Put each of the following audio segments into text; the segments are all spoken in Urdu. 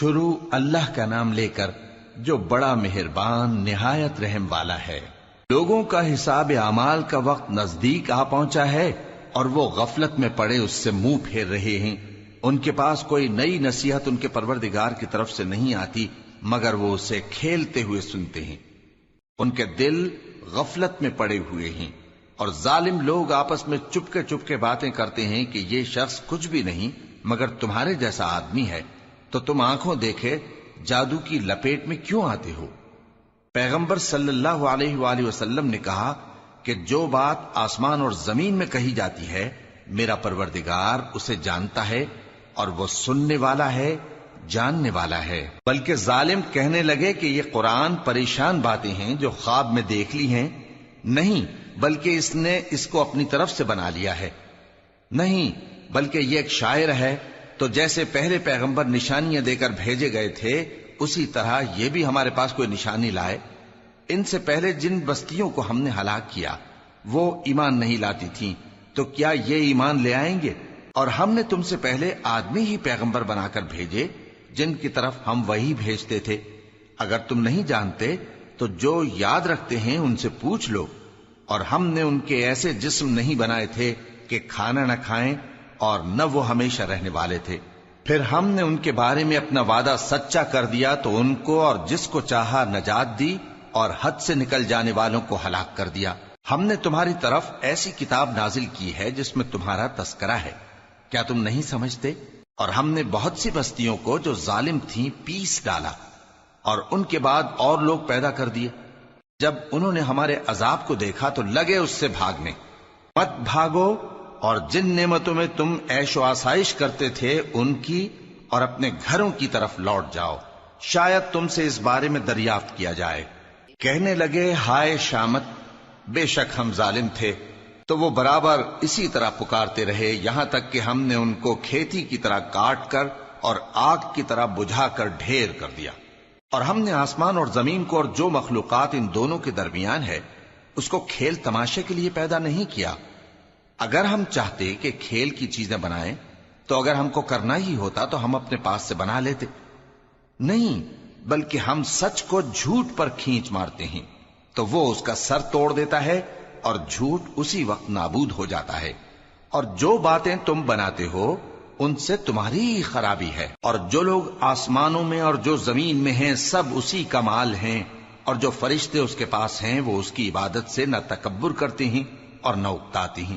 شروع اللہ کا نام لے کر جو بڑا مہربان نہایت رحم والا ہے۔ لوگوں کا حساب اعمال کا وقت نزدیک آ پہنچا ہے اور وہ غفلت میں پڑے اس سے منہ پھیر رہے ہیں۔ ان کے پاس کوئی نئی نصیحت ان کے پروردگار کی طرف سے نہیں آتی مگر وہ اسے کھیلتے ہوئے سنتے ہیں۔ ان کے دل غفلت میں پڑے ہوئے ہیں اور ظالم لوگ آپس میں چپکے باتیں کرتے ہیں کہ یہ شخص کچھ بھی نہیں مگر تمہارے جیسا آدمی ہے، تو تم آنکھوں دیکھے جادو کی لپیٹ میں کیوں آتے ہو؟ پیغمبر صلی اللہ علیہ وآلہ وسلم نے کہا کہ جو بات آسمان اور زمین میں کہی جاتی ہے میرا پروردگار اسے جانتا ہے اور وہ سننے والا ہے، جاننے والا ہے۔ بلکہ ظالم کہنے لگے کہ یہ قرآن پریشان باتیں ہیں جو خواب میں دیکھ لی ہیں، نہیں بلکہ اس نے اس کو اپنی طرف سے بنا لیا ہے، نہیں بلکہ یہ ایک شاعر ہے۔ تو جیسے پہلے پیغمبر نشانیاں دے کر بھیجے گئے تھے اسی طرح یہ بھی ہمارے پاس کوئی نشانی لائے۔ ان سے پہلے جن بستیوں کو ہم نے ہلاک کیا وہ ایمان نہیں لاتی تھیں، تو کیا یہ ایمان لے آئیں گے؟ اور ہم نے تم سے پہلے آدمی ہی پیغمبر بنا کر بھیجے جن کی طرف ہم وہی بھیجتے تھے۔ اگر تم نہیں جانتے تو جو یاد رکھتے ہیں ان سے پوچھ لو۔ اور ہم نے ان کے ایسے جسم نہیں بنائے تھے کہ کھانا نہ کھائیں اور نہ وہ ہمیشہ رہنے والے تھے۔ پھر ہم نے ان کے بارے میں اپنا وعدہ سچا کر دیا تو ان کو اور جس کو چاہا نجات دی اور حد سے نکل جانے والوں کو ہلاک کر دیا۔ ہم نے تمہاری طرف ایسی کتاب نازل کی ہے جس میں تمہارا تذکرہ ہے، کیا تم نہیں سمجھتے؟ اور ہم نے بہت سی بستیوں کو جو ظالم تھیں پیس ڈالا اور ان کے بعد اور لوگ پیدا کر دیے۔ جب انہوں نے ہمارے عذاب کو دیکھا تو لگے اس سے بھاگنے۔ مت بھاگو اور جن نعمتوں میں تم عیش و آسائش کرتے تھے ان کی اور اپنے گھروں کی طرف لوٹ جاؤ، شاید تم سے اس بارے میں دریافت کیا جائے۔ کہنے لگے ہائے شامت، بے شک ہم ظالم تھے، تو وہ برابر اسی طرح پکارتے رہے یہاں تک کہ ہم نے ان کو کھیتی کی طرح کاٹ کر اور آگ کی طرح بجھا کر ڈھیر کر دیا۔ اور ہم نے آسمان اور زمین کو اور جو مخلوقات ان دونوں کے درمیان ہے اس کو کھیل تماشے کے لیے پیدا نہیں کیا۔ اگر ہم چاہتے کہ کھیل کی چیزیں بنائیں تو اگر ہم کو کرنا ہی ہوتا تو ہم اپنے پاس سے بنا لیتے، نہیں بلکہ ہم سچ کو جھوٹ پر کھینچ مارتے ہیں تو وہ اس کا سر توڑ دیتا ہے اور جھوٹ اسی وقت نابود ہو جاتا ہے۔ اور جو باتیں تم بناتے ہو ان سے تمہاری ہی خرابی ہے۔ اور جو لوگ آسمانوں میں اور جو زمین میں ہیں سب اسی کا مال ہیں، اور جو فرشتے اس کے پاس ہیں وہ اس کی عبادت سے نہ تکبر کرتے ہیں اور نہ اکتاتے ہیں،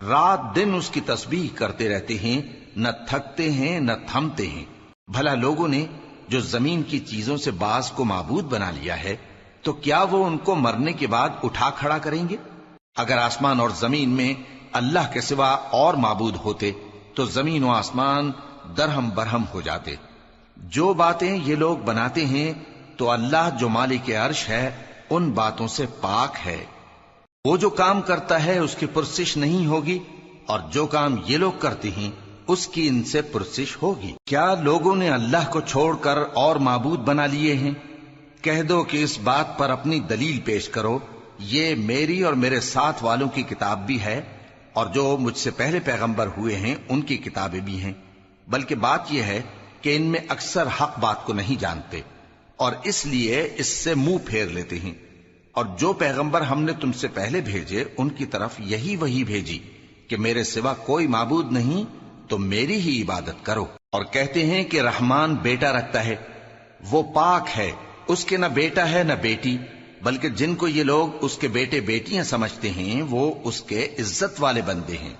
رات دن اس کی تسبیح کرتے رہتے ہیں، نہ تھکتے ہیں نہ تھمتے ہیں۔ بھلا لوگوں نے جو زمین کی چیزوں سے بعض کو معبود بنا لیا ہے تو کیا وہ ان کو مرنے کے بعد اٹھا کھڑا کریں گے؟ اگر آسمان اور زمین میں اللہ کے سوا اور معبود ہوتے تو زمین و آسمان درہم برہم ہو جاتے۔ جو باتیں یہ لوگ بناتے ہیں تو اللہ جو مالک عرش ہے ان باتوں سے پاک ہے۔ وہ جو کام کرتا ہے اس کی پرسش نہیں ہوگی، اور جو کام یہ لوگ کرتے ہیں اس کی ان سے پرسش ہوگی۔ کیا لوگوں نے اللہ کو چھوڑ کر اور معبود بنا لیے ہیں؟ کہہ دو کہ اس بات پر اپنی دلیل پیش کرو، یہ میری اور میرے ساتھ والوں کی کتاب بھی ہے اور جو مجھ سے پہلے پیغمبر ہوئے ہیں ان کی کتابیں بھی ہیں، بلکہ بات یہ ہے کہ ان میں اکثر حق بات کو نہیں جانتے اور اس لیے اس سے منہ پھیر لیتے ہیں۔ اور جو پیغمبر ہم نے تم سے پہلے بھیجے ان کی طرف یہی وحی بھیجی کہ میرے سوا کوئی معبود نہیں تو میری ہی عبادت کرو۔ اور کہتے ہیں کہ رحمان بیٹا رکھتا ہے، وہ پاک ہے، اس کے نہ بیٹا ہے نہ بیٹی، بلکہ جن کو یہ لوگ اس کے بیٹے بیٹیاں سمجھتے ہیں وہ اس کے عزت والے بندے ہیں،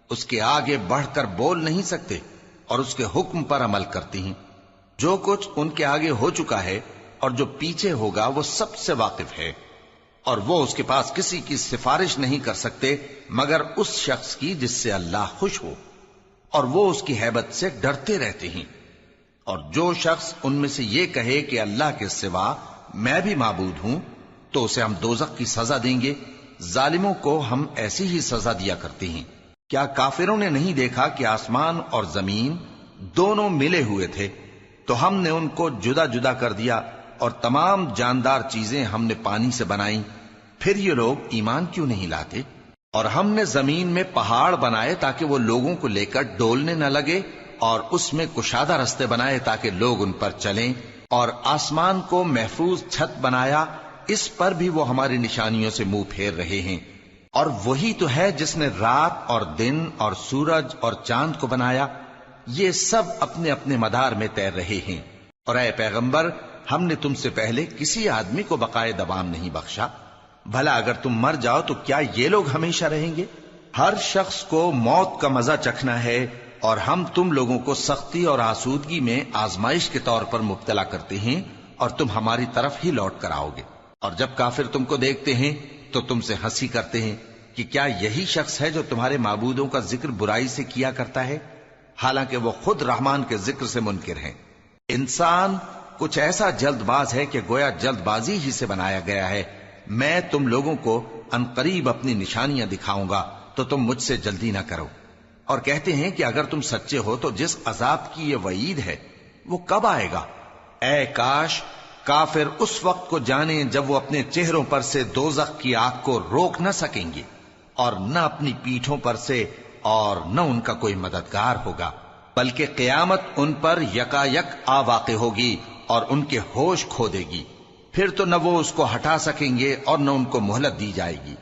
اس کے آگے بڑھ کر بول نہیں سکتے اور اس کے حکم پر عمل کرتے ہیں۔ جو کچھ ان کے آگے ہو چکا ہے اور جو پیچھے ہوگا وہ سب سے واقف ہے، اور وہ اس کے پاس کسی کی سفارش نہیں کر سکتے مگر اس شخص کی جس سے اللہ خوش ہو، اور وہ اس کی ہیبت سے ڈرتے رہتے ہیں۔ اور جو شخص ان میں سے یہ کہے کہ اللہ کے سوا میں بھی معبود ہوں تو اسے ہم دوزخ کی سزا دیں گے، ظالموں کو ہم ایسی ہی سزا دیا کرتے ہیں۔ کیا کافروں نے نہیں دیکھا کہ آسمان اور زمین دونوں ملے ہوئے تھے تو ہم نے ان کو جدا جدا کر دیا اور تمام جاندار چیزیں ہم نے پانی سے بنائیں، پھر یہ لوگ ایمان کیوں نہیں لاتے؟ اور ہم نے زمین میں پہاڑ بنائے تاکہ وہ لوگوں کو لے کر ڈولنے نہ لگے اور اس میں کشادہ رستے بنائے تاکہ لوگ ان پر چلیں، اور آسمان کو محفوظ چھت بنایا، اس پر بھی وہ ہماری نشانیوں سے منہ پھیر رہے ہیں۔ اور وہی تو ہے جس نے رات اور دن اور سورج اور چاند کو بنایا، یہ سب اپنے اپنے مدار میں تیر رہے ہیں۔ اور اے پیغمبر، ہم نے تم سے پہلے کسی آدمی کو بقائے دوام نہیں بخشا، بھلا اگر تم مر جاؤ تو کیا یہ لوگ ہمیشہ رہیں گے؟ ہر شخص کو موت کا مزہ چکھنا ہے، اور ہم تم لوگوں کو سختی اور آسودگی میں آزمائش کے طور پر مبتلا کرتے ہیں، اور تم ہماری طرف ہی لوٹ کر آؤ گے۔ اور جب کافر تم کو دیکھتے ہیں تو تم سے ہنسی کرتے ہیں کہ کیا یہی شخص ہے جو تمہارے معبودوں کا ذکر برائی سے کیا کرتا ہے، حالانکہ وہ خود رحمان کے ذکر سے منکر ہیں۔ انسان کچھ ایسا جلد باز ہے کہ گویا جلد بازی ہی سے بنایا گیا ہے۔ میں تم لوگوں کو عنقریب اپنی نشانیاں دکھاؤں گا تو تم مجھ سے جلدی نہ کرو۔ اور کہتے ہیں کہ اگر تم سچے ہو تو جس عذاب کی یہ وعید ہے وہ کب آئے گا؟ اے کاش کافر اس وقت کو جانیں جب وہ اپنے چہروں پر سے دوزخ کی آگ کو روک نہ سکیں گے، اور نہ اپنی پیٹھوں پر سے، اور نہ ان کا کوئی مددگار ہوگا، بلکہ قیامت ان پر یکا یک آ واقع ہوگی اور ان کے ہوش کھو دے گی، پھر تو نہ وہ اس کو ہٹا سکیں گے اور نہ ان کو مہلت دی جائے گی۔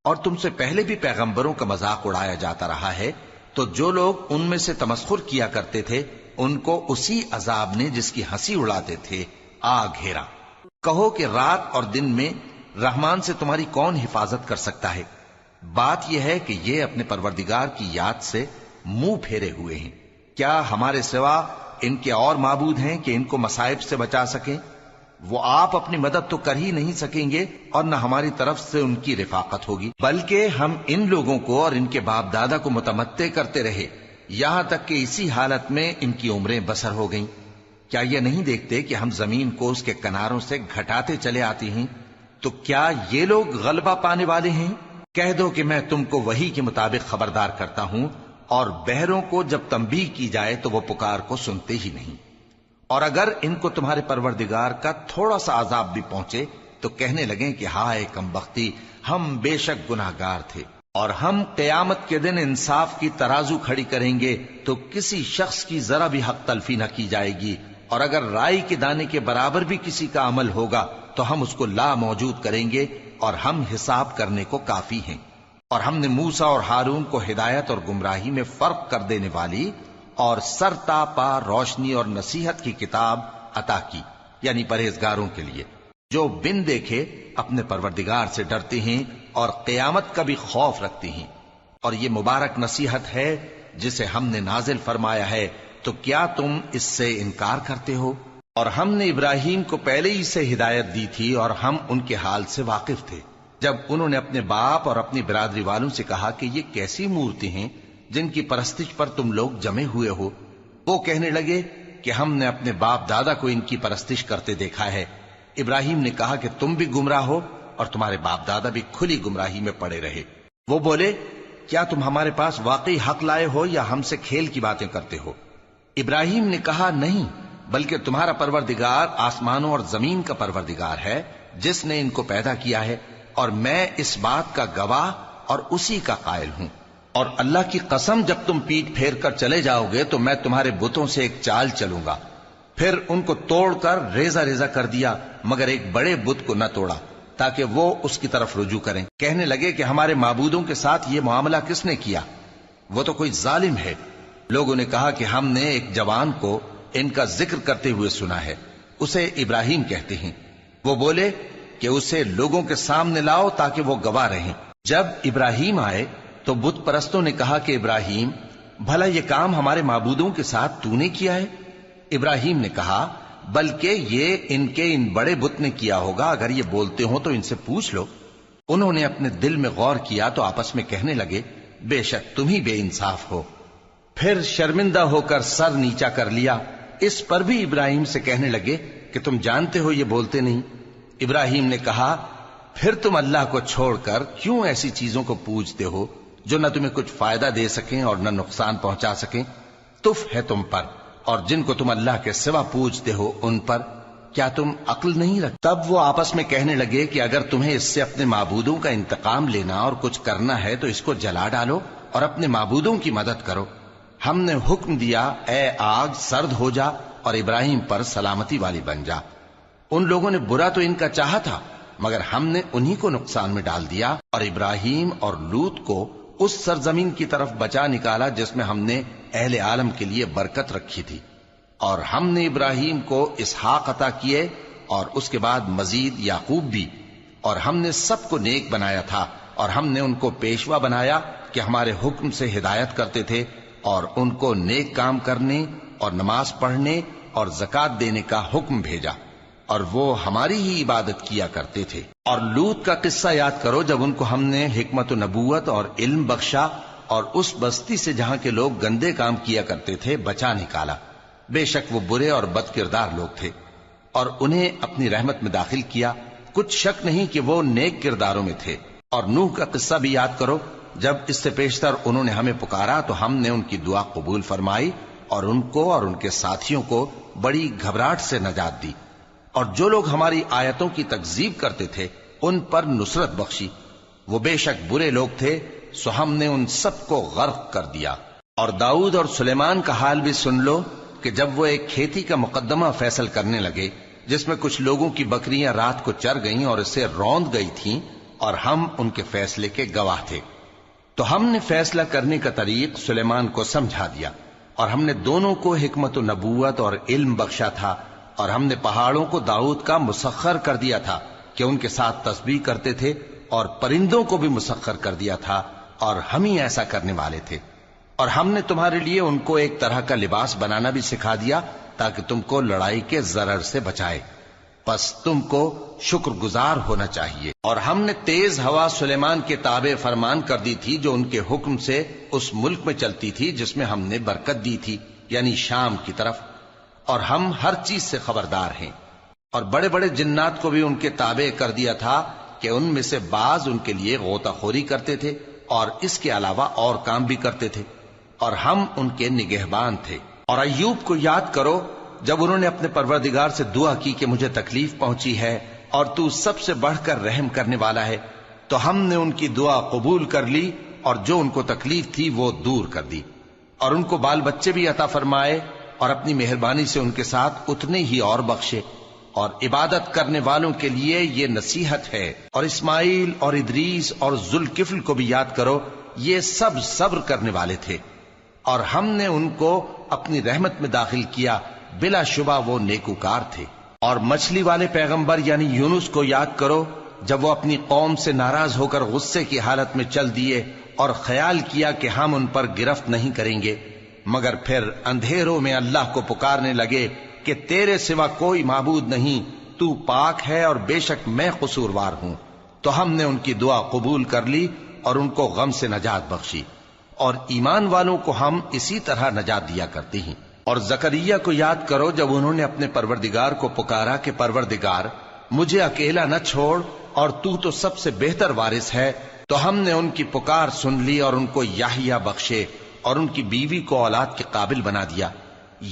اور تم سے پہلے بھی پیغمبروں کا مذاق اڑایا جاتا رہا ہے، تو جو لوگ ان میں سے تمسخر کیا کرتے تھے ان کو اسی عذاب نے جس کی ہنسی اڑاتے تھے آ گھیرا۔ کہو کہ رات اور دن میں رحمان سے تمہاری کون حفاظت کر سکتا ہے؟ بات یہ ہے کہ یہ اپنے پروردگار کی یاد سے منہ پھیرے ہوئے ہیں۔ کیا ہمارے سوا ان کے اور معبود ہیں کہ ان کو مصائب سے بچا سکیں؟ وہ آپ اپنی مدد تو کر ہی نہیں سکیں گے، اور نہ ہماری طرف سے ان کی رفاقت ہوگی، بلکہ ہم ان لوگوں کو اور ان کے باپ دادا کو متمتع کرتے رہے، یہاں تک کہ اسی حالت میں ان کی عمریں بسر ہو گئیں۔ کیا یہ نہیں دیکھتے کہ ہم زمین کو اس کے کناروں سے گھٹاتے چلے آتے ہیں؟ تو کیا یہ لوگ غلبہ پانے والے ہیں؟ کہہ دو کہ میں تم کو وحی کے مطابق خبردار کرتا ہوں، اور بہروں کو جب تنبیہ کی جائے تو وہ پکار کو سنتے ہی نہیں۔ اور اگر ان کو تمہارے پروردگار کا تھوڑا سا عذاب بھی پہنچے تو کہنے لگیں کہ ہائے کمبختی، ہم بے شک گناہگار تھے۔ اور ہم قیامت کے دن انصاف کی ترازو کھڑی کریں گے تو کسی شخص کی ذرا بھی حق تلفی نہ کی جائے گی، اور اگر رائی کے دانے کے برابر بھی کسی کا عمل ہوگا تو ہم اس کو لا موجود کریں گے، اور ہم حساب کرنے کو کافی ہیں۔ اور ہم نے موسیٰ اور ہارون کو ہدایت اور گمراہی میں فرق کر دینے والی اور سر تا پا روشنی اور نصیحت کی کتاب عطا کی، یعنی پرہیزگاروں کے لیے جو بن دیکھے اپنے پروردگار سے ڈرتے ہیں اور قیامت کا بھی خوف رکھتے ہیں۔ اور یہ مبارک نصیحت ہے جسے ہم نے نازل فرمایا ہے، تو کیا تم اس سے انکار کرتے ہو؟ اور ہم نے ابراہیم کو پہلے ہی سے ہدایت دی تھی، اور ہم ان کے حال سے واقف تھے۔ جب انہوں نے اپنے باپ اور اپنی برادری والوں سے کہا کہ یہ کیسی مورتی ہیں جن کی پرستش پر تم لوگ جمے ہوئے ہو، وہ کہنے لگے کہ ہم نے اپنے باپ دادا کو ان کی پرستش کرتے دیکھا ہے۔ ابراہیم نے کہا کہ تم بھی گمراہ ہو اور تمہارے باپ دادا بھی کھلی گمراہی میں پڑے رہے۔ وہ بولے کیا تم ہمارے پاس واقعی حق لائے ہو یا ہم سے کھیل کی باتیں کرتے ہو؟ ابراہیم نے کہا نہیں، بلکہ تمہارا پروردگار آسمانوں اور زمین کا پروردگار ہے جس نے ان کو پیدا کیا ہے، اور میں اس بات کا گواہ اور اسی کا قائل ہوں۔ اور اللہ کی قسم جب تم پیٹ پھیر کر چلے جاؤ گے تو میں تمہارے بتوں سے ایک چال چلوں گا۔ پھر ان کو توڑ کر ریزہ ریزہ کر دیا، مگر ایک بڑے بت کو نہ توڑا تاکہ وہ اس کی طرف رجوع کریں۔ کہنے لگے کہ ہمارے معبودوں کے ساتھ یہ معاملہ کس نے کیا؟ وہ تو کوئی ظالم ہے۔ لوگوں نے کہا کہ ہم نے ایک جوان کو ان کا ذکر کرتے ہوئے سنا ہے، اسے ابراہیم کہتے ہیں۔ وہ بولے کہ اسے لوگوں کے سامنے لاؤ تاکہ وہ گواہ رہیں۔ جب ابراہیم آئے تو بت پرستوں نے کہا کہ ابراہیم، بھلا یہ کام ہمارے معبودوں کے ساتھ تو نے کیا ہے؟ ابراہیم نے کہا بلکہ یہ ان کے ان بڑے بت نے کیا ہوگا، اگر یہ بولتے ہوں تو ان سے پوچھ لو۔ انہوں نے اپنے دل میں غور کیا تو آپس میں کہنے لگے بے شک تم ہی بے انصاف ہو۔ پھر شرمندہ ہو کر سر نیچا کر لیا۔ اس پر بھی ابراہیم سے کہنے لگے کہ تم جانتے ہو یہ بولتے نہیں۔ ابراہیم نے کہا پھر تم اللہ کو چھوڑ کر کیوں ایسی چیزوں کو پوجتے ہو جو نہ تمہیں کچھ فائدہ دے سکیں اور نہ نقصان پہنچا سکیں؟ تف ہے تم پر اور جن کو تم اللہ کے سوا پوجتے ہو ان پر، کیا تم عقل نہیں رکھتے؟ تب وہ آپس میں کہنے لگے کہ اگر تمہیں اس سے اپنے معبودوں کا انتقام لینا اور کچھ کرنا ہے تو اس کو جلا ڈالو اور اپنے معبودوں کی مدد کرو۔ ہم نے حکم دیا اے آگ سرد ہو جا اور ابراہیم پر سلامتی والی بن جا۔ ان لوگوں نے برا تو ان کا چاہا تھا، مگر ہم نے انہی کو نقصان میں ڈال دیا اور ابراہیم اور لوط کو اس سرزمین کی طرف بچا نکالا جس میں ہم نے اہل عالم کے لیے برکت رکھی تھی۔ اور ہم نے ابراہیم کو اسحاق عطا کیے اور اس کے بعد مزید یعقوب بھی، اور ہم نے سب کو نیک بنایا تھا، اور ہم نے ان کو پیشوا بنایا کہ ہمارے حکم سے ہدایت کرتے تھے، اور ان کو نیک کام کرنے اور نماز پڑھنے اور زکوٰۃ دینے کا حکم بھیجا، اور وہ ہماری ہی عبادت کیا کرتے تھے۔ اور لوط کا قصہ یاد کرو جب ان کو ہم نے حکمت و نبوت اور علم بخشا اور اس بستی سے جہاں کے لوگ گندے کام کیا کرتے تھے بچا نکالا۔ بے شک وہ برے اور بد کردار لوگ تھے، اور انہیں اپنی رحمت میں داخل کیا، کچھ شک نہیں کہ وہ نیک کرداروں میں تھے۔ اور نوح کا قصہ بھی یاد کرو، جب اس سے پیشتر انہوں نے ہمیں پکارا تو ہم نے ان کی دعا قبول فرمائی اور ان کو اور ان کے ساتھیوں کو بڑی گھبراہٹ سے نجات دی، اور جو لوگ ہماری آیتوں کی تکذیب کرتے تھے ان پر نصرت بخشی۔ وہ بے شک برے لوگ تھے، سو ہم نے ان سب کو غرق کر دیا۔ اور داؤد اور سلیمان کا حال بھی سن لو کہ جب وہ ایک کھیتی کا مقدمہ فیصل کرنے لگے جس میں کچھ لوگوں کی بکریاں رات کو چر گئیں اور اسے روند گئی تھیں، اور ہم ان کے فیصلے کے گواہ تھے، تو ہم نے فیصلہ کرنے کا طریق سلیمان کو سمجھا دیا، اور ہم نے دونوں کو حکمت و نبوت اور علم بخشا تھا، اور ہم نے پہاڑوں کو داؤد کا مسخر کر دیا تھا کہ ان کے ساتھ تسبیح کرتے تھے، اور پرندوں کو بھی مسخر کر دیا تھا، اور ہم ہی ایسا کرنے والے تھے۔ اور ہم نے تمہارے لیے ان کو ایک طرح کا لباس بنانا بھی سکھا دیا تاکہ تم کو لڑائی کے ضرر سے بچائے، پس تم کو شکر گزار ہونا چاہیے۔ اور ہم نے تیز ہوا سلیمان کے تابع فرمان کر دی تھی جو ان کے حکم سے اس ملک میں چلتی تھی جس میں ہم نے برکت دی تھی، یعنی شام کی طرف، اور ہم ہر چیز سے خبردار ہیں۔ اور بڑے بڑے جنات کو بھی ان کے تابع کر دیا تھا کہ ان میں سے بعض ان کے لیے غوطہ خوری کرتے تھے اور اس کے علاوہ اور کام بھی کرتے تھے، اور ہم ان کے نگہبان تھے۔ اور ایوب کو یاد کرو جب انہوں نے اپنے پروردگار سے دعا کی کہ مجھے تکلیف پہنچی ہے اور تو سب سے بڑھ کر رحم کرنے والا ہے، تو ہم نے ان کی دعا قبول کر لی اور جو ان کو تکلیف تھی وہ دور کر دی، اور ان کو بال بچے بھی عطا فرمائے، اور اپنی مہربانی سے ان کے ساتھ اتنے ہی اور بخشے۔ اور عبادت کرنے والوں کے لیے یہ نصیحت ہے۔ اور اسماعیل اور ادریس اور ذوالکفل کو بھی یاد کرو، یہ سب صبر کرنے والے تھے، اور ہم نے ان کو اپنی رحمت میں داخل کیا، بلا شبہ وہ نیکوکار تھے۔ اور مچھلی والے پیغمبر یعنی یونس کو یاد کرو جب وہ اپنی قوم سے ناراض ہو کر غصے کی حالت میں چل دیے اور خیال کیا کہ ہم ان پر گرفت نہیں کریں گے، مگر پھر اندھیروں میں اللہ کو پکارنے لگے کہ تیرے سوا کوئی معبود نہیں، تو پاک ہے اور بے شک میں قصوروار ہوں، تو ہم نے ان کی دعا قبول کر لی اور ان کو غم سے نجات بخشی، اور ایمان والوں کو ہم اسی طرح نجات دیا کرتے ہیں۔ اور زکریا کو یاد کرو جب انہوں نے اپنے پروردگار کو پکارا کہ پروردگار مجھے اکیلا نہ چھوڑ اور تو سب سے بہتر وارث ہے، تو ہم نے ان کی پکار سن لی اور ان کو یحییٰ بخشے اور ان کی بیوی کو اولاد کے قابل بنا دیا۔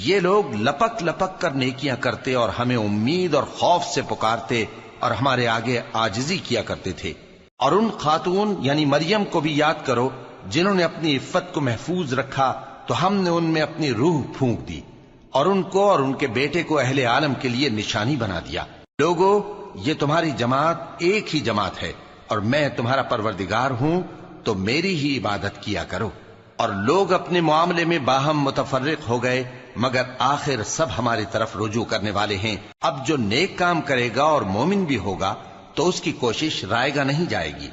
یہ لوگ لپک لپک کر نیکیاں کرتے اور ہمیں امید اور خوف سے پکارتے اور ہمارے آگے عاجزی کیا کرتے تھے۔ اور ان خاتون یعنی مریم کو بھی یاد کرو جنہوں نے اپنی عفت کو محفوظ رکھا، تو ہم نے ان میں اپنی روح پھونک دی اور ان کو اور ان کے بیٹے کو اہل عالم کے لیے نشانی بنا دیا۔ لوگو، یہ تمہاری جماعت ایک ہی جماعت ہے اور میں تمہارا پروردگار ہوں، تو میری ہی عبادت کیا کرو۔ اور لوگ اپنے معاملے میں باہم متفرق ہو گئے، مگر آخر سب ہماری طرف رجوع کرنے والے ہیں۔ اب جو نیک کام کرے گا اور مومن بھی ہوگا تو اس کی کوشش رائے گا نہیں جائے گی،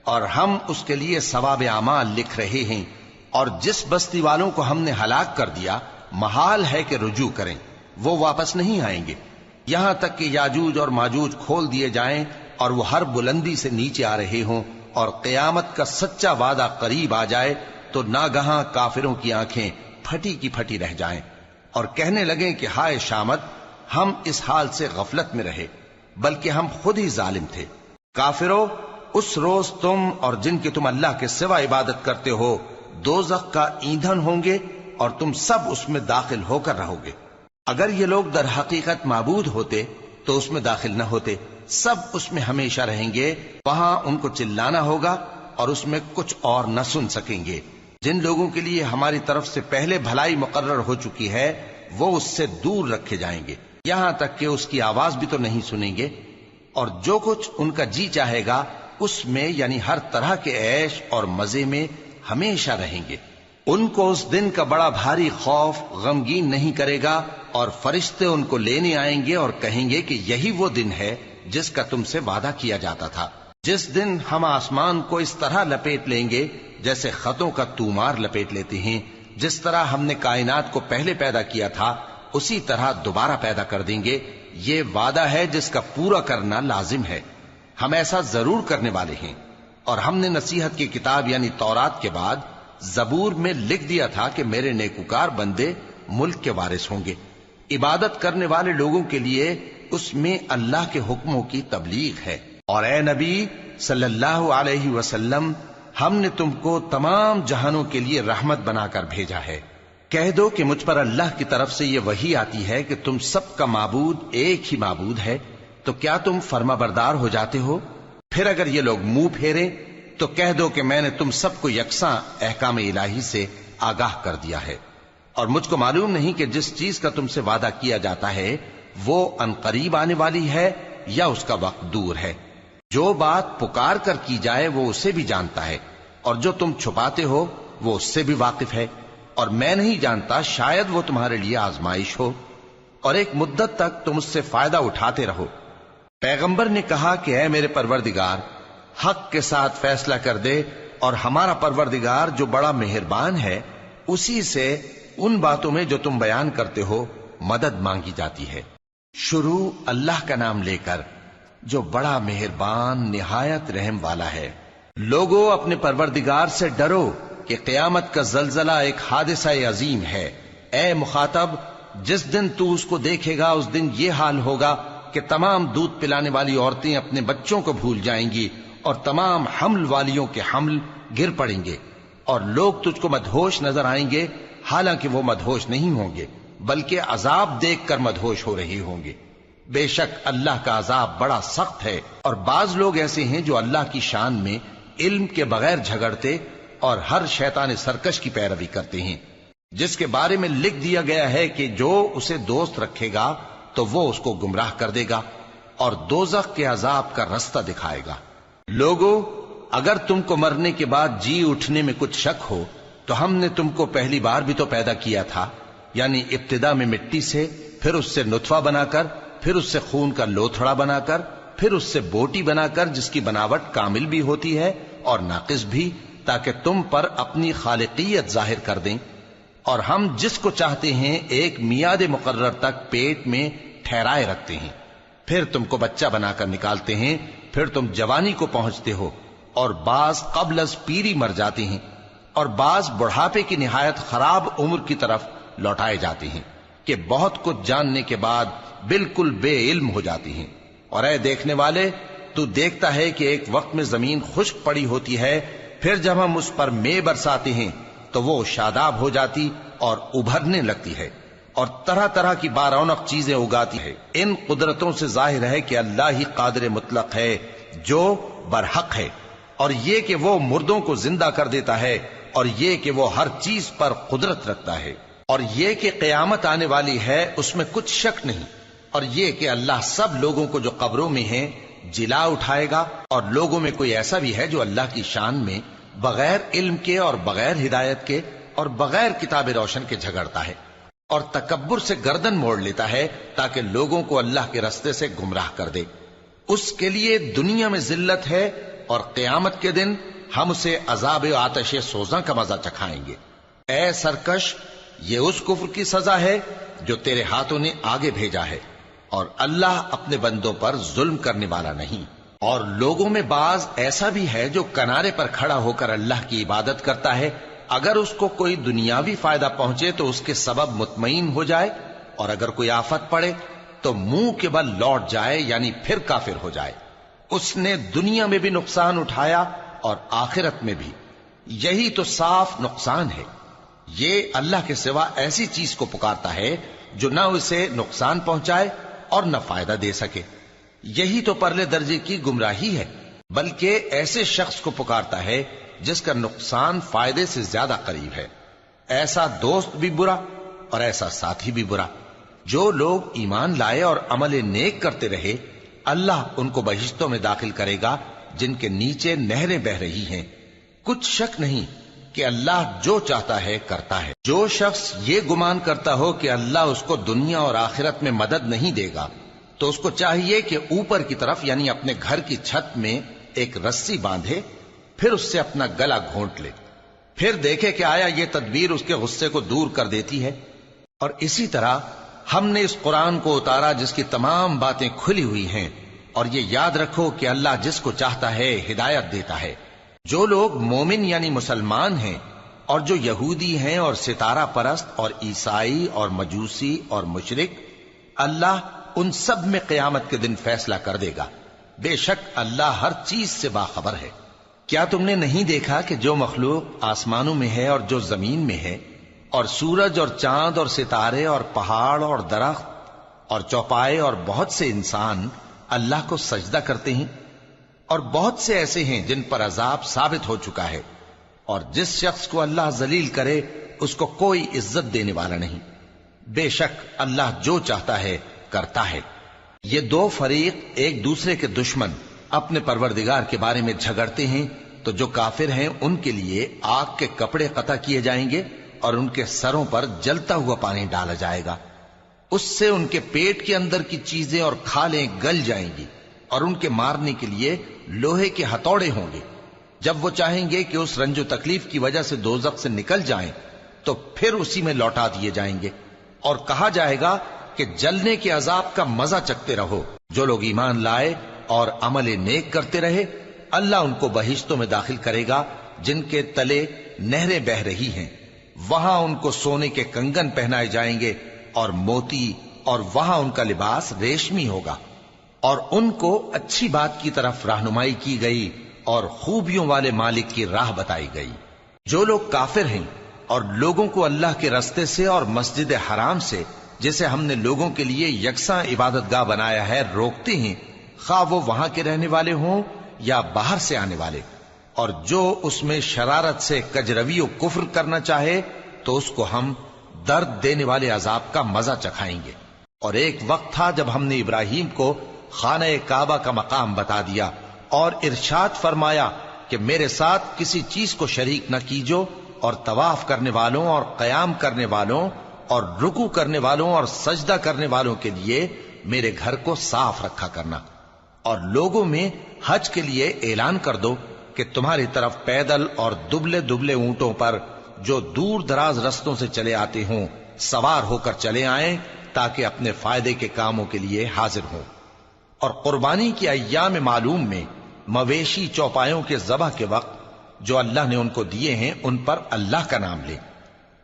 اور ہم اس کے لیے ثواب اعمال لکھ رہے ہیں۔ اور جس بستی والوں کو ہم نے ہلاک کر دیا محال ہے کہ رجوع کریں، وہ واپس نہیں آئیں گے، یہاں تک کہ یاجوج اور ماجوج کھول دیے جائیں اور وہ ہر بلندی سے نیچے آ رہے ہوں، اور قیامت کا سچا وعدہ قریب آ جائے تو ناگہاں کافروں کی آنکھیں پھٹی کی پھٹی رہ جائیں اور کہنے لگیں کہ ہائے شامت، ہم اس حال سے غفلت میں رہے، بلکہ ہم خود ہی ظالم تھے۔ کافروں، اس روز تم اور جن کی تم اللہ کے سوا عبادت کرتے ہو دوزخ کا ایندھن ہوں گے اور تم سب اس میں داخل ہو کر رہو گے۔ اگر یہ لوگ در حقیقت معبود ہوتے تو اس میں داخل نہ ہوتے، سب اس میں ہمیشہ رہیں گے، وہاں ان کو چلانا ہوگا اور اس میں کچھ اور نہ سن سکیں گے۔ جن لوگوں کے لیے ہماری طرف سے پہلے بھلائی مقرر ہو چکی ہے وہ اس سے دور رکھے جائیں گے، یہاں تک کہ اس کی آواز بھی تو نہیں سنیں گے، اور جو کچھ ان کا جی چاہے گا اس میں یعنی ہر طرح کے عیش اور مزے میں ہمیشہ رہیں گے۔ ان کو اس دن کا بڑا بھاری خوف غمگین نہیں کرے گا، اور فرشتے ان کو لینے آئیں گے اور کہیں گے کہ یہی وہ دن ہے جس کا تم سے وعدہ کیا جاتا تھا، جس دن ہم آسمان کو اس طرح لپیٹ لیں گے جیسے خطوں کا تومار لپیٹ لیتے ہیں، جس طرح ہم نے کائنات کو پہلے پیدا کیا تھا اسی طرح دوبارہ پیدا کر دیں گے۔ یہ وعدہ ہے جس کا پورا کرنا لازم ہے، ہم ایسا ضرور کرنے والے ہیں۔ اور ہم نے نصیحت کی کتاب یعنی تورات کے بعد زبور میں لکھ دیا تھا کہ میرے نیکوکار بندے ملک کے وارث ہوں گے۔ عبادت کرنے والے لوگوں کے لیے اس میں اللہ کے حکموں کی تبلیغ ہے۔ اور اے نبی صلی اللہ علیہ وسلم، ہم نے تم کو تمام جہانوں کے لیے رحمت بنا کر بھیجا ہے۔ کہہ دو کہ مجھ پر اللہ کی طرف سے یہ وحی آتی ہے کہ تم سب کا معبود ایک ہی معبود ہے، تو کیا تم فرما بردار ہو جاتے ہو؟ پھر اگر یہ لوگ منہ پھیریں تو کہہ دو کہ میں نے تم سب کو یکساں احکام الہی سے آگاہ کر دیا ہے، اور مجھ کو معلوم نہیں کہ جس چیز کا تم سے وعدہ کیا جاتا ہے وہ عنقریب آنے والی ہے یا اس کا وقت دور ہے۔ جو بات پکار کر کی جائے وہ اسے بھی جانتا ہے، اور جو تم چھپاتے ہو وہ اس سے بھی واقف ہے، اور میں نہیں جانتا شاید وہ تمہارے لیے آزمائش ہو، اور ایک مدت تک تم اس سے فائدہ اٹھاتے رہو۔ پیغمبر نے کہا کہ اے میرے پروردگار، حق کے ساتھ فیصلہ کر دے، اور ہمارا پروردگار جو بڑا مہربان ہے اسی سے ان باتوں میں جو تم بیان کرتے ہو مدد مانگی جاتی ہے۔ شروع اللہ کا نام لے کر جو بڑا مہربان نہایت رحم والا ہے۔ لوگو اپنے پروردگار سے ڈرو کہ قیامت کا زلزلہ ایک حادثہ عظیم ہے۔ اے مخاطب، جس دن تو اس کو دیکھے گا اس دن یہ حال ہوگا کہ تمام دودھ پلانے والی عورتیں اپنے بچوں کو بھول جائیں گی، اور تمام حمل والیوں کے حمل گر پڑیں گے، اور لوگ تجھ کو مدہوش نظر آئیں گے، حالانکہ وہ مدہوش نہیں ہوں گے بلکہ عذاب دیکھ کر مدہوش ہو رہے ہوں گے۔ بے شک اللہ کا عذاب بڑا سخت ہے۔ اور بعض لوگ ایسے ہیں جو اللہ کی شان میں علم کے بغیر جھگڑتے اور ہر شیطان سرکش کی پیروی کرتے ہیں، جس کے بارے میں لکھ دیا گیا ہے کہ جو اسے دوست رکھے گا تو وہ اس کو گمراہ کر دے گا اور دوزخ کے عذاب کا رستہ دکھائے گا۔ لوگو، اگر تم کو مرنے کے بعد جی اٹھنے میں کچھ شک ہو تو ہم نے تم کو پہلی بار بھی تو پیدا کیا تھا، یعنی ابتدا میں مٹی سے، پھر اس سے نطفہ بنا کر، پھر اس سے خون کا لوتھڑا بنا کر، پھر اس سے بوٹی بنا کر جس کی بناوٹ کامل بھی ہوتی ہے اور ناقص بھی، تاکہ تم پر اپنی خالقیت ظاہر کر دیں۔ اور ہم جس کو چاہتے ہیں ایک میعاد مقرر تک پیٹ میں ٹھہرائے رکھتے ہیں، پھر تم کو بچہ بنا کر نکالتے ہیں، پھر تم جوانی کو پہنچتے ہو، اور بعض قبل از پیری مر جاتے ہیں، اور بعض بڑھاپے کی نہایت خراب عمر کی طرف لوٹائے جاتے ہیں کہ بہت کچھ جاننے کے بعد بالکل بے علم ہو جاتی ہیں۔ اور اے دیکھنے والے، تو دیکھتا ہے کہ ایک وقت میں زمین خشک پڑی ہوتی ہے، پھر جب ہم اس پر مے برساتے ہیں تو وہ شاداب ہو جاتی اور ابھرنے لگتی ہے، اور طرح طرح کی بارونق چیزیں اگاتی ہے۔ ان قدرتوں سے ظاہر ہے کہ اللہ ہی قادر مطلق ہے جو برحق ہے، اور یہ کہ وہ مردوں کو زندہ کر دیتا ہے، اور یہ کہ وہ ہر چیز پر قدرت رکھتا ہے، اور یہ کہ قیامت آنے والی ہے اس میں کچھ شک نہیں، اور یہ کہ اللہ سب لوگوں کو جو قبروں میں ہیں جلا اٹھائے گا، اور لوگوں میں کوئی ایسا بھی ہے جو اللہ کی شان میں بغیر علم کے اور بغیر ہدایت کے اور بغیر کتاب روشن کے جھگڑتا ہے، اور تکبر سے گردن موڑ لیتا ہے تاکہ لوگوں کو اللہ کے رستے سے گمراہ کر دے۔ اس کے لیے دنیا میں ذلت ہے، اور قیامت کے دن ہم اسے عذاب آتش سوزاں کا مزہ چکھائیں گے۔ اے سرکش، یہ اس کفر کی سزا ہے جو تیرے ہاتھوں نے آگے بھیجا ہے، اور اللہ اپنے بندوں پر ظلم کرنے والا نہیں۔ اور لوگوں میں بعض ایسا بھی ہے جو کنارے پر کھڑا ہو کر اللہ کی عبادت کرتا ہے، اگر اس کو کوئی دنیاوی فائدہ پہنچے تو اس کے سبب مطمئن ہو جائے، اور اگر کوئی آفت پڑے تو منہ کے بل لوٹ جائے، یعنی پھر کافر ہو جائے۔ اس نے دنیا میں بھی نقصان اٹھایا اور آخرت میں بھی، یہی تو صاف نقصان ہے۔ یہ اللہ کے سوا ایسی چیز کو پکارتا ہے جو نہ اسے نقصان پہنچائے اور نہ فائدہ دے سکے، یہی تو پرلے درجے کی گمراہی ہے۔ بلکہ ایسے شخص کو پکارتا ہے جس کا نقصان فائدے سے زیادہ قریب ہے۔ ایسا دوست بھی برا اور ایسا ساتھی بھی برا۔ جو لوگ ایمان لائے اور عمل نیک کرتے رہے، اللہ ان کو بہشتوں میں داخل کرے گا جن کے نیچے نہریں بہ رہی ہیں۔ کچھ شک نہیں کہ اللہ جو چاہتا ہے کرتا ہے۔ جو شخص یہ گمان کرتا ہو کہ اللہ اس کو دنیا اور آخرت میں مدد نہیں دے گا، تو اس کو چاہیے کہ اوپر کی طرف یعنی اپنے گھر کی چھت میں ایک رسی باندھے، پھر اس سے اپنا گلا گھونٹ لے، پھر دیکھے کہ آیا یہ تدبیر اس کے غصے کو دور کر دیتی ہے۔ اور اسی طرح ہم نے اس قرآن کو اتارا جس کی تمام باتیں کھلی ہوئی ہیں، اور یہ یاد رکھو کہ اللہ جس کو چاہتا ہے ہدایت دیتا ہے۔ جو لوگ مومن یعنی مسلمان ہیں اور جو یہودی ہیں اور ستارہ پرست اور عیسائی اور مجوسی اور مشرک، اللہ ان سب میں قیامت کے دن فیصلہ کر دے گا۔ بے شک اللہ ہر چیز سے باخبر ہے۔ کیا تم نے نہیں دیکھا کہ جو مخلوق آسمانوں میں ہے اور جو زمین میں ہے، اور سورج اور چاند اور ستارے اور پہاڑ اور درخت اور چوپائے اور بہت سے انسان اللہ کو سجدہ کرتے ہیں، اور بہت سے ایسے ہیں جن پر عذاب ثابت ہو چکا ہے، اور جس شخص کو اللہ ذلیل کرے اس کو کوئی عزت دینے والا نہیں۔ بے شک اللہ جو چاہتا ہے کرتا ہے۔ یہ دو فریق ایک دوسرے کے دشمن اپنے پروردگار کے بارے میں جھگڑتے ہیں، تو جو کافر ہیں ان کے لیے آگ کے کپڑے قطع کیے جائیں گے اور ان کے سروں پر جلتا ہوا پانی ڈالا جائے گا۔ اس سے ان کے پیٹ کے اندر کی چیزیں اور کھالیں گل جائیں گی، اور ان کے مارنے کے لیے لوہے کے ہتھوڑے ہوں گے۔ جب وہ چاہیں گے کہ اس رنج و تکلیف کی وجہ سے دوزخ سے نکل جائیں تو پھر اسی میں لوٹا دیے جائیں گے، اور کہا جائے گا کہ جلنے کے عذاب کا مزہ چکھتے رہو۔ جو لوگ ایمان لائے اور عمل نیک کرتے رہے، اللہ ان کو بہشتوں میں داخل کرے گا جن کے تلے نہریں بہ رہی ہیں۔ وہاں ان کو سونے کے کنگن پہنائے جائیں گے اور موتی، اور وہاں ان کا لباس ریشمی ہوگا، اور ان کو اچھی بات کی طرف رہنمائی کی گئی اور خوبیوں والے مالک کی راہ بتائی گئی۔ جو لوگ کافر ہیں اور لوگوں کو اللہ کے رستے سے اور مسجد حرام سے، جسے ہم نے لوگوں کے لیے یکساں عبادت گاہ بنایا ہے، روکتے ہیں، خواہ وہ وہاں کے رہنے والے ہوں یا باہر سے آنے والے، اور جو اس میں شرارت سے کجروی و کفر کرنا چاہے تو اس کو ہم درد دینے والے عذاب کا مزہ چکھائیں گے۔ اور ایک وقت تھا جب ہم نے ابراہیم کو خانہ کعبہ کا مقام بتا دیا اور ارشاد فرمایا کہ میرے ساتھ کسی چیز کو شریک نہ کیجو، اور طواف کرنے والوں اور قیام کرنے والوں اور رکوع کرنے والوں اور سجدہ کرنے والوں کے لیے میرے گھر کو صاف رکھا کرنا۔ اور لوگوں میں حج کے لیے اعلان کر دو کہ تمہاری طرف پیدل اور دبلے دبلے اونٹوں پر جو دور دراز رستوں سے چلے آتے ہوں سوار ہو کر چلے آئیں، تاکہ اپنے فائدے کے کاموں کے لیے حاضر ہوں۔ اور قربانی کی ایام معلوم میں مویشی چوپایوں کے ذبح کے وقت جو اللہ نے ان کو دیے ہیں ان پر اللہ کا نام لے۔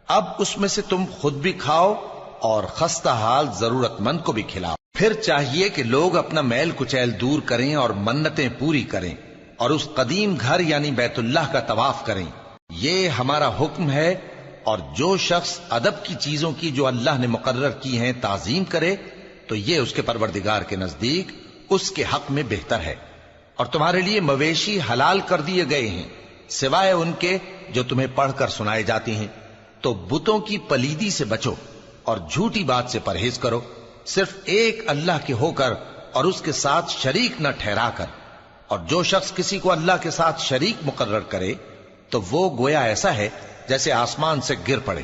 اب اس میں سے تم خود بھی کھاؤ اور خستہ حال ضرورت مند کو بھی کھلاؤ۔ پھر چاہیے کہ لوگ اپنا میل کچیل دور کریں اور منتیں پوری کریں، اور اس قدیم گھر یعنی بیت اللہ کا طواف کریں۔ یہ ہمارا حکم ہے، اور جو شخص ادب کی چیزوں کی جو اللہ نے مقرر کی ہیں تعظیم کرے تو یہ اس کے پروردگار کے نزدیک اس کے حق میں بہتر ہے۔ اور تمہارے لیے مویشی حلال کر دیے گئے ہیں سوائے ان کے جو تمہیں پڑھ کر سنائے جاتے ہیں۔ تو بتوں کی پلیدی سے بچو اور جھوٹی بات سے پرہیز کرو، صرف ایک اللہ کے ہو کر اور اس کے ساتھ شریک نہ ٹھہرا کر۔ اور جو شخص کسی کو اللہ کے ساتھ شریک مقرر کرے تو وہ گویا ایسا ہے جیسے آسمان سے گر پڑے،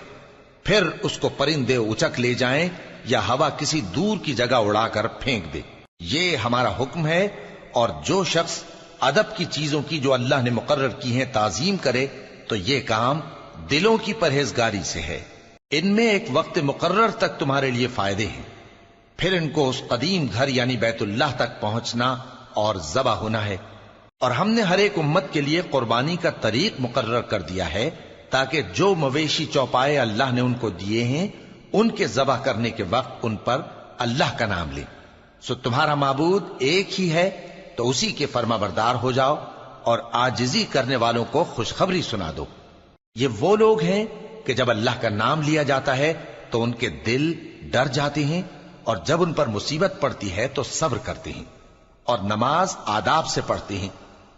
پھر اس کو پرندے اچک لے جائیں یا ہوا کسی دور کی جگہ اڑا کر پھینک دے۔ یہ ہمارا حکم ہے، اور جو شخص ادب کی چیزوں کی جو اللہ نے مقرر کی ہیں تعظیم کرے تو یہ کام دلوں کی پرہیزگاری سے ہے۔ ان میں ایک وقت مقرر تک تمہارے لیے فائدے ہیں، پھر ان کو اس قدیم گھر یعنی بیت اللہ تک پہنچنا اور ذبح ہونا ہے۔ اور ہم نے ہر ایک امت کے لیے قربانی کا طریق مقرر کر دیا ہے، تاکہ جو مویشی چوپائے اللہ نے ان کو دیے ہیں ان کے ذبح کرنے کے وقت ان پر اللہ کا نام لیں۔ سو تمہارا معبود ایک ہی ہے، تو اسی کے فرما بردار ہو جاؤ اور عاجزی کرنے والوں کو خوشخبری سنا دو۔ یہ وہ لوگ ہیں کہ جب اللہ کا نام لیا جاتا ہے تو ان کے دل ڈر جاتے ہیں، اور جب ان پر مصیبت پڑتی ہے تو صبر کرتے ہیں، اور نماز آداب سے پڑھتے ہیں۔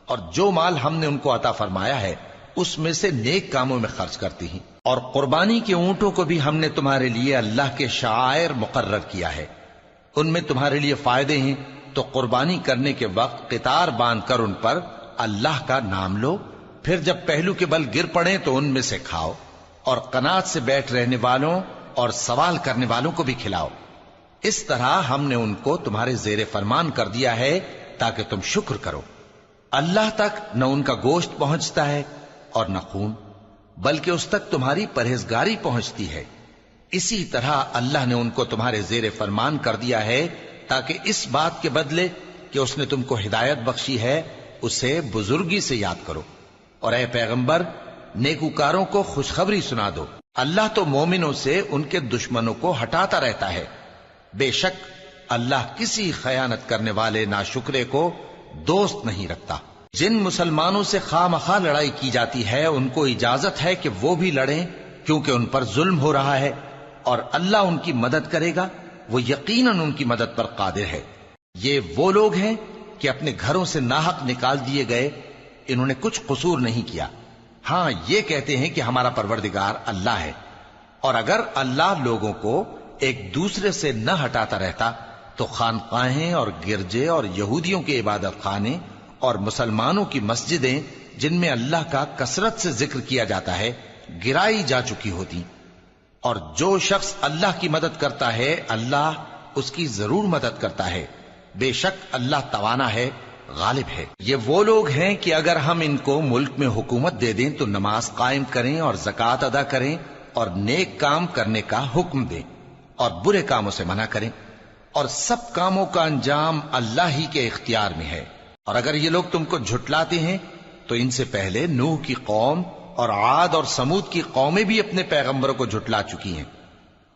اور جو مال ہم نے ان کو عطا فرمایا ہے اس میں سے نیک کاموں میں خرچ کرتی ہیں۔ اور قربانی کے اونٹوں کو بھی ہم نے تمہارے لیے اللہ کے شعائر مقرر کیا ہے، ان میں تمہارے لیے فائدے ہیں، تو قربانی کرنے کے وقت قطار باندھ کر ان پر اللہ کا نام لو، پھر جب پہلو کے بل گر پڑیں تو ان میں سے کھاؤ، اور قناعت سے بیٹھ رہنے والوں اور سوال کرنے والوں کو بھی کھلاؤ۔ اس طرح ہم نے ان کو تمہارے زیر فرمان کر دیا ہے تاکہ تم شکر کرو۔ اللہ تک نہ ان کا گوشت پہنچتا ہے اور نہ خون، بلکہ اس تک تمہاری پرہیزگاری پہنچتی ہے۔ اسی طرح اللہ نے ان کو تمہارے زیر فرمان کر دیا ہے تاکہ اس بات کے بدلے کہ اس نے تم کو ہدایت بخشی ہے اسے بزرگی سے یاد کرو۔ اور اے پیغمبر، نیکوکاروں کو خوشخبری سنا دو، اللہ تو مومنوں سے ان کے دشمنوں کو ہٹاتا رہتا ہے۔ بے شک اللہ کسی خیانت کرنے والے ناشکرے کو دوست نہیں رکھتا۔ جن مسلمانوں سے خواہ مخواہ لڑائی کی جاتی ہے ان کو اجازت ہے کہ وہ بھی لڑیں، کیونکہ ان پر ظلم ہو رہا ہے، اور اللہ ان کی مدد کرے گا، وہ یقیناً ان کی مدد پر قادر ہے۔ یہ وہ لوگ ہیں کہ اپنے گھروں سے ناحق نکال دیے گئے، انہوں نے کچھ قصور نہیں کیا، ہاں یہ کہتے ہیں کہ ہمارا پروردگار اللہ ہے۔ اور اگر اللہ لوگوں کو ایک دوسرے سے نہ ہٹاتا رہتا تو خانقاہیں اور گرجے اور یہودیوں کے عبادت خانے اور مسلمانوں کی مسجدیں جن میں اللہ کا کثرت سے ذکر کیا جاتا ہے گرائی جا چکی ہوتی۔ اور جو شخص اللہ کی مدد کرتا ہے اللہ اس کی ضرور مدد کرتا ہے، بے شک اللہ توانا ہے، غالب ہے۔ یہ وہ لوگ ہیں کہ اگر ہم ان کو ملک میں حکومت دے دیں تو نماز قائم کریں اور زکوٰۃ ادا کریں اور نیک کام کرنے کا حکم دیں اور برے کاموں سے منع کریں، اور سب کاموں کا انجام اللہ ہی کے اختیار میں ہے۔ اور اگر یہ لوگ تم کو جھٹلاتے ہیں تو ان سے پہلے نوح کی قوم اور عاد اور سمود کی قومیں بھی اپنے پیغمبروں کو جھٹلا چکی ہیں،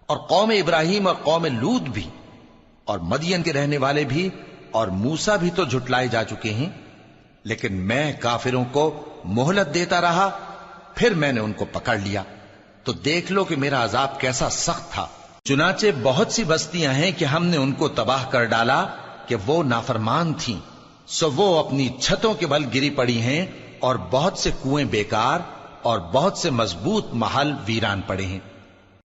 اور قوم ابراہیم اور قوم لوط بھی، اور مدین کے رہنے والے بھی، اور موسیٰ بھی تو جھٹلائے جا چکے ہیں۔ لیکن میں کافروں کو مہلت دیتا رہا، پھر میں نے ان کو پکڑ لیا، تو دیکھ لو کہ میرا عذاب کیسا سخت تھا۔ چنانچہ بہت سی بستیاں ہیں کہ ہم نے ان کو تباہ کر ڈالا کہ وہ نافرمان تھیں، سو وہ اپنی چھتوں کے بل گری پڑی ہیں، اور بہت سے کنویں بیکار اور بہت سے مضبوط محل ویران پڑے ہیں۔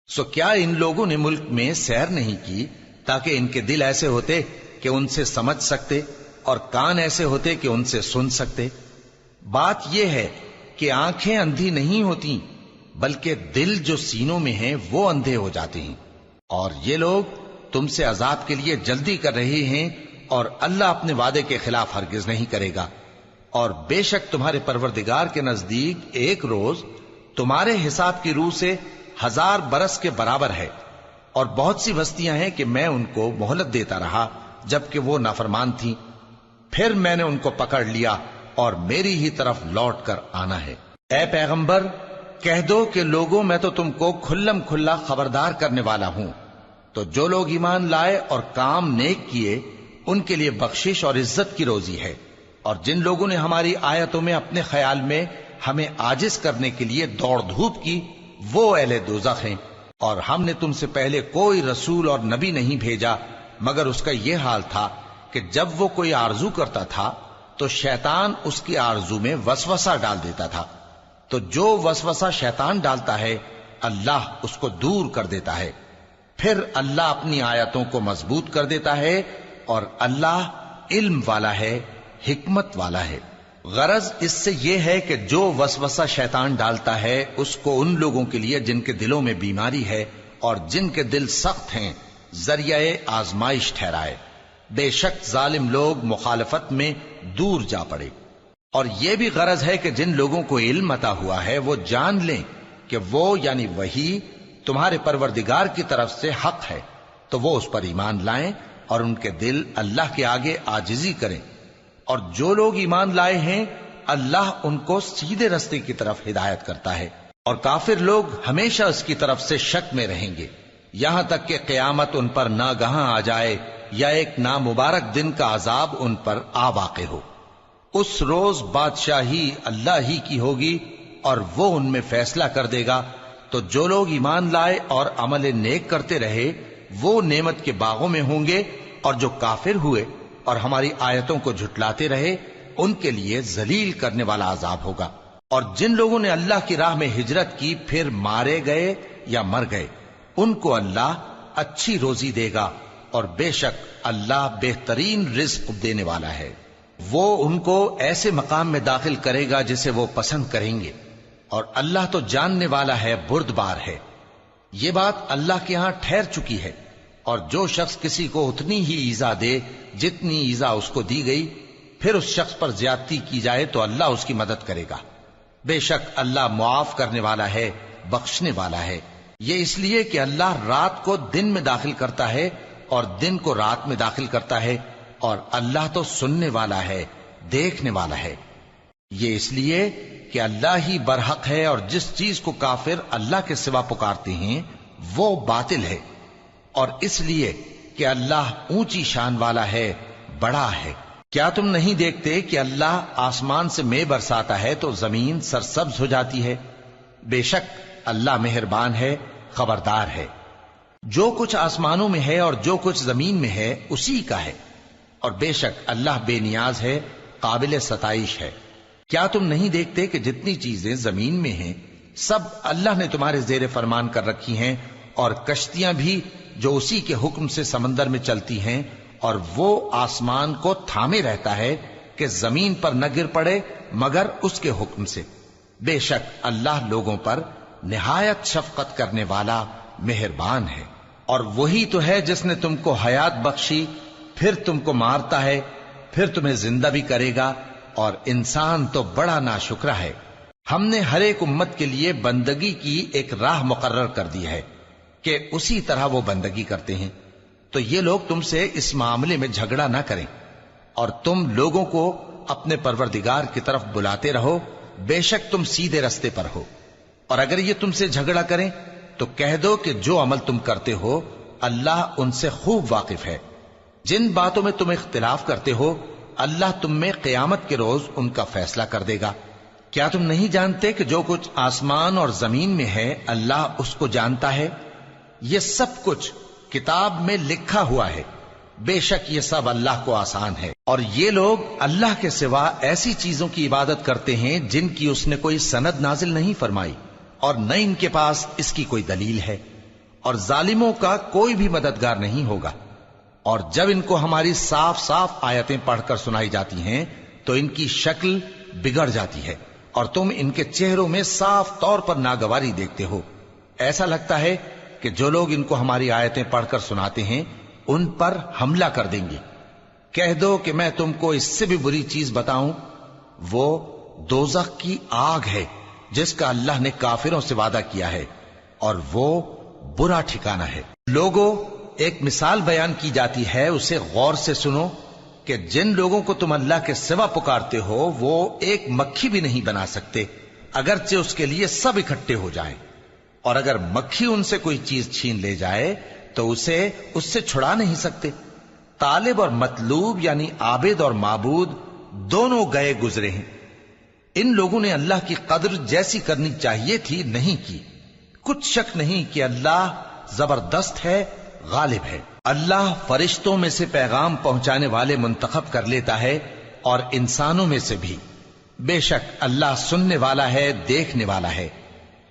سو کیا ان لوگوں نے ملک میں سیر نہیں کی تاکہ ان کے دل ایسے ہوتے کہ ان سے سمجھ سکتے اور کان ایسے ہوتے کہ ان سے سن سکتے؟ بات یہ ہے کہ آنکھیں اندھی نہیں ہوتی، بلکہ دل جو سینوں میں ہیں وہ اندھے ہو جاتے ہیں۔ اور یہ لوگ تم سے عذاب کے لیے جلدی کر رہے ہیں، اور اللہ اپنے وعدے کے خلاف ہرگز نہیں کرے گا۔ اور بے شک تمہارے پروردگار کے نزدیک ایک روز تمہارے حساب کی روح سے 1000 برس کے برابر ہے۔ اور بہت سی بستیاں ہیں کہ میں ان کو مہلت دیتا رہا جبکہ وہ نافرمان تھیں، پھر میں نے ان کو پکڑ لیا، اور میری ہی طرف لوٹ کر آنا ہے۔ اے پیغمبر، کہہ دو کہ لوگوں میں تو تم کو کھلم کھلا خبردار کرنے والا ہوں، تو جو لوگ ایمان لائے اور کام نیک کیے ان کے لیے بخشش اور عزت کی روزی ہے، اور جن لوگوں نے ہماری آیتوں میں اپنے خیال میں ہمیں عاجز کرنے کے لیے دوڑ دھوپ کی وہ اہل دوزخ ہیں۔ اور ہم نے تم سے پہلے کوئی رسول اور نبی نہیں بھیجا مگر اس کا یہ حال تھا کہ جب وہ کوئی آرزو کرتا تھا تو شیطان اس کی آرزو میں وسوسہ ڈال دیتا تھا، تو جو وسوسہ شیطان ڈالتا ہے اللہ اس کو دور کر دیتا ہے، پھر اللہ اپنی آیتوں کو مضبوط کر دیتا ہے، اور اللہ علم والا ہے، حکمت والا ہے۔ غرض اس سے یہ ہے کہ جو وسوسہ شیطان ڈالتا ہے اس کو ان لوگوں کے لیے جن کے دلوں میں بیماری ہے اور جن کے دل سخت ہیں ذریعہ آزمائش ٹھہرائے۔ بے شک ظالم لوگ مخالفت میں دور جا پڑے۔ اور یہ بھی غرض ہے کہ جن لوگوں کو علم عطا ہوا ہے وہ جان لیں کہ وہ یعنی وحی تمہارے پروردگار کی طرف سے حق ہے، تو وہ اس پر ایمان لائیں اور ان کے دل اللہ کے آگے عاجزی کریں۔ اور جو لوگ ایمان لائے ہیں اللہ ان کو سیدھے رستے کی طرف ہدایت کرتا ہے، اور کافر لوگ ہمیشہ اس کی طرف سے شک میں رہیں گے یہاں تک کہ قیامت ان پر ناگہاں آ جائے یا ایک نامبارک دن کا عذاب ان پر آ واقع ہو۔ اس روز بادشاہی اللہ ہی کی ہوگی اور وہ ان میں فیصلہ کر دے گا، تو جو لوگ ایمان لائے اور عمل نیک کرتے رہے وہ نعمت کے باغوں میں ہوں گے، اور جو کافر ہوئے اور ہماری آیتوں کو جھٹلاتے رہے ان کے لیے ذلیل کرنے والا عذاب ہوگا۔ اور جن لوگوں نے اللہ کی راہ میں ہجرت کی پھر مارے گئے یا مر گئے، ان کو اللہ اچھی روزی دے گا، اور بے شک اللہ بہترین رزق دینے والا ہے۔ وہ ان کو ایسے مقام میں داخل کرے گا جسے وہ پسند کریں گے، اور اللہ تو جاننے والا ہے، بردبار ہے۔ یہ بات اللہ کے ہاں ٹھہر چکی ہے، اور جو شخص کسی کو اتنی ہی ایذا دے جتنی ایذا اس کو دی گئی، پھر اس شخص پر زیادتی کی جائے تو اللہ اس کی مدد کرے گا۔ بے شک اللہ معاف کرنے والا ہے، بخشنے والا ہے۔ یہ اس لیے کہ اللہ رات کو دن میں داخل کرتا ہے اور دن کو رات میں داخل کرتا ہے، اور اللہ تو سننے والا ہے، دیکھنے والا ہے۔ یہ اس لیے کہ اللہ ہی برحق ہے، اور جس چیز کو کافر اللہ کے سوا پکارتے ہیں وہ باطل ہے، اور اس لیے کہ اللہ اونچی شان والا ہے، بڑا ہے۔ کیا تم نہیں دیکھتے کہ اللہ آسمان سے مے برساتا ہے تو زمین سرسبز ہو جاتی ہے؟ بے شک اللہ مہربان ہے، خبردار ہے۔ جو کچھ آسمانوں میں ہے اور جو کچھ زمین میں ہے اسی کا ہے، اور بے شک اللہ بے نیاز ہے، قابل ستائش ہے۔ کیا تم نہیں دیکھتے کہ جتنی چیزیں زمین میں ہیں سب اللہ نے تمہارے زیر فرمان کر رکھی ہیں، اور کشتیاں بھی جو اسی کے حکم سے سمندر میں چلتی ہیں، اور وہ آسمان کو تھامے رہتا ہے کہ زمین پر نہ گر پڑے مگر اس کے حکم سے۔ بے شک اللہ لوگوں پر نہایت شفقت کرنے والا مہربان ہے۔ اور وہی تو ہے جس نے تم کو حیات بخشی، پھر تم کو مارتا ہے، پھر تمہیں زندہ بھی کرے گا، اور انسان تو بڑا ناشکرا ہے۔ ہم نے ہر ایک امت کے لیے بندگی کی ایک راہ مقرر کر دی ہے کہ اسی طرح وہ بندگی کرتے ہیں، تو یہ لوگ تم سے اس معاملے میں جھگڑا نہ کریں، اور تم لوگوں کو اپنے پروردگار کی طرف بلاتے رہو، بے شک تم سیدھے رستے پر ہو۔ اور اگر یہ تم سے جھگڑا کریں تو کہہ دو کہ جو عمل تم کرتے ہو اللہ ان سے خوب واقف ہے۔ جن باتوں میں تم اختلاف کرتے ہو اللہ تم میں قیامت کے روز ان کا فیصلہ کر دے گا۔ کیا تم نہیں جانتے کہ جو کچھ آسمان اور زمین میں ہے اللہ اس کو جانتا ہے؟ یہ سب کچھ کتاب میں لکھا ہوا ہے، بے شک یہ سب اللہ کو آسان ہے۔ اور یہ لوگ اللہ کے سوا ایسی چیزوں کی عبادت کرتے ہیں جن کی اس نے کوئی سند نازل نہیں فرمائی، اور نہ ان کے پاس اس کی کوئی دلیل ہے، اور ظالموں کا کوئی بھی مددگار نہیں ہوگا۔ اور جب ان کو ہماری صاف صاف آیتیں پڑھ کر سنائی جاتی ہیں تو ان کی شکل بگڑ جاتی ہے، اور تم ان کے چہروں میں صاف طور پر ناگواری دیکھتے ہو۔ ایسا لگتا ہے کہ جو لوگ ان کو ہماری آیتیں پڑھ کر سناتے ہیں ان پر حملہ کر دیں گے۔ کہہ دو کہ میں تم کو اس سے بھی بری چیز بتاؤں، وہ دوزخ کی آگ ہے جس کا اللہ نے کافروں سے وعدہ کیا ہے، اور وہ برا ٹھکانہ ہے۔ لوگوں، ایک مثال بیان کی جاتی ہے، اسے غور سے سنو کہ جن لوگوں کو تم اللہ کے سوا پکارتے ہو وہ ایک مکھی بھی نہیں بنا سکتے اگرچہ اس کے لیے سب اکٹھے ہو جائیں، اور اگر مکھی ان سے کوئی چیز چھین لے جائے تو اسے اس سے چھڑا نہیں سکتے۔ طالب اور مطلوب یعنی عابد اور معبود دونوں گئے گزرے ہیں۔ ان لوگوں نے اللہ کی قدر جیسی کرنی چاہیے تھی نہیں کی۔ کچھ شک نہیں کہ اللہ زبردست ہے، غالب ہے۔ اللہ فرشتوں میں سے پیغام پہنچانے والے منتخب کر لیتا ہے اور انسانوں میں سے بھی۔ بے شک اللہ سننے والا ہے، دیکھنے والا ہے۔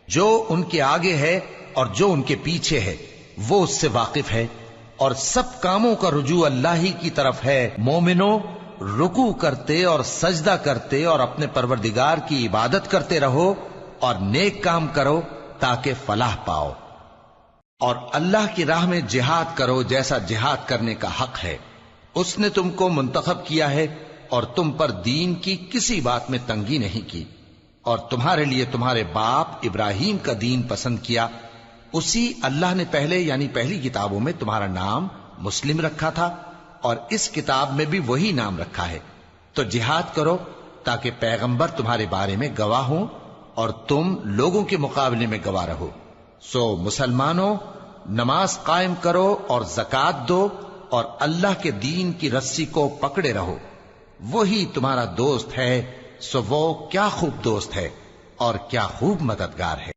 جو ان کے آگے ہے اور جو ان کے پیچھے ہے وہ اس سے واقف ہے، اور سب کاموں کا رجوع اللہ ہی کی طرف ہے۔ مومنوں، رکوع کرتے اور سجدہ کرتے اور اپنے پروردگار کی عبادت کرتے رہو اور نیک کام کرو تاکہ فلاح پاؤ، اور اللہ کی راہ میں جہاد کرو جیسا جہاد کرنے کا حق ہے۔ اس نے تم کو منتخب کیا ہے اور تم پر دین کی کسی بات میں تنگی نہیں کی، اور تمہارے لیے تمہارے باپ ابراہیم کا دین پسند کیا۔ اسی اللہ نے پہلے یعنی پہلی کتابوں میں تمہارا نام مسلم رکھا تھا، اور اس کتاب میں بھی وہی نام رکھا ہے۔ تو جہاد کرو تاکہ پیغمبر تمہارے بارے میں گواہ ہوں اور تم لوگوں کے مقابلے میں گواہ رہو۔ سو مسلمانوں، نماز قائم کرو اور زکوٰۃ دو اور اللہ کے دین کی رسی کو پکڑے رہو، وہی تمہارا دوست ہے۔ سو وہ کیا خوب دوست ہے اور کیا خوب مددگار ہے۔